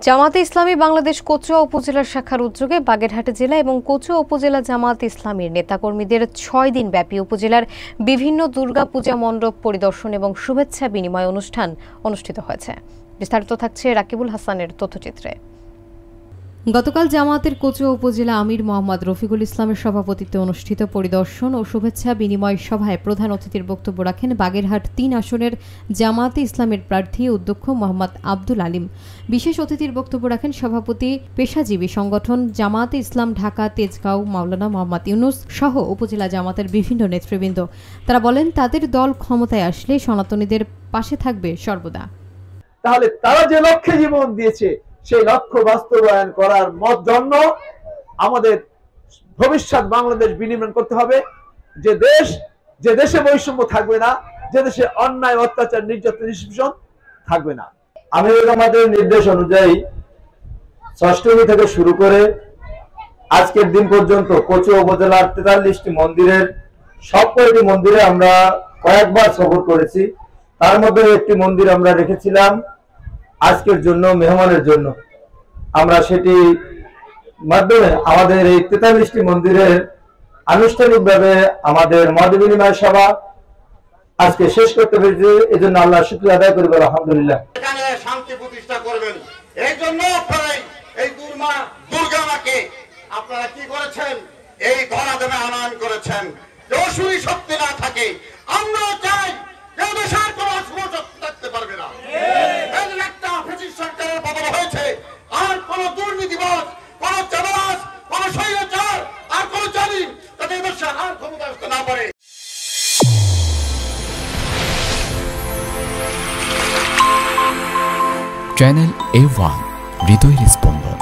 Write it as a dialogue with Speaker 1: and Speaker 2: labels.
Speaker 1: জামায়াতে ইসলামী বাংলাদেশ কচুয়া উপজেলা শাখার উদ্যোগে বাগেরহাট জেলা এবং কচুয়া উপজেলা জামায়াতে ইসলামীর নেতাকর্মীদের ৬ দিন ব্যাপী উপজেলার বিভিন্ন দুর্গা পূজা মণ্ডপ পরিদর্শন এবং শুভেচ্ছা বিনিময় অনুষ্ঠান অনুষ্ঠিত হয়েছে। বিস্তারিত থাকছে রাকিবুল হাসানের তথ্যচিত্রে। গতকাল জামায়াতের কচুয়া উপজেলা আমির মোহাম্মদ রফিকুল ইসলামের সভাপতিত্বে অনুষ্ঠিত পরিদর্শন ও শুভেচ্ছা বিনিময় সভায় প্রধান অতিথির বক্তব্য রাখেন বাগেরহাট ৩ আসনের জামায়াতে ইসলামের প্রার্থী অধ্যক্ষ মোহাম্মদ আব্দুল আলিম। বিশেষ অতিথির বক্তব্য রাখেন সভাপতি পেশাজীবী সংগঠন জামায়াতে ইসলাম ঢাকা তেজগাঁও মাওলানা মোহাম্মদ ইউনুস সহ উপজেলা জামায়াতের বিভিন্ন নেতৃবৃন্দ। তারা বলেন তাদের দল ক্ষমতায় আসলে সনাতনীদের পাশে থাকবে সর্বদা।
Speaker 2: তাহলে তারা যে লক্ষ্যে জীবন দিয়েছে সেই লক্ষ্য বাস্তবায়ন করার জন্য আমাদের ভবিষ্যৎ বাংলাদেশ বিনির্মাণ করতে হবে। যে দেশে বৈষম্য থাকবে না, যে দেশে অন্যায় অত্যাচার নির্যাতন নিষ্পেষণ থাকবে না।
Speaker 3: আমির আমাদের নির্দেশ অনুযায়ী ষষ্ঠমী থেকে শুরু করে আজকের দিন পর্যন্ত কচুয়া উপজেলার ৪৩টি মন্দিরের সবকটি মন্দিরে আমরা কয়েকবার সফর করেছি। তার মধ্যে একটি মন্দির আমরা রেখেছিলাম আজকের জন্য মেহমানের জন্য। আমরা সেটি মাধ্যমে আমাদের এই ৪৩টি মন্দিরের আনুষ্ঠানিকভাবে আমাদের মত বিনিময় সভা আজকে শেষ করতে পেরেছি। এই জন্য আল্লাহ শুকরিয়া আদায় করি, আলহামদুলিল্লাহ।
Speaker 4: এখানে শান্তি প্রতিষ্ঠা করবেন, এই জন্য আপনারা এই দুর্গা মাকে আপনারা কি করেছেন, এই ধরা দেবে আনয়ন করেছেন। অসুরী শক্তি না থাকে, আমরা চাই দেশের কোন অসুর শক্তি থাকতে পারবে না। একটা ব্রিটিশ সরকারের পতন হয়েছে, আর কোন দুর্নীতিবাজ, কোন চাঁদাবাজ, কোন স্বৈরাচার আর কোন জালিম যাতে দেশে আর ক্ষমতা আসতে না পারে।
Speaker 5: চ্যানেল A1 হৃদয়ের স্পন্দন।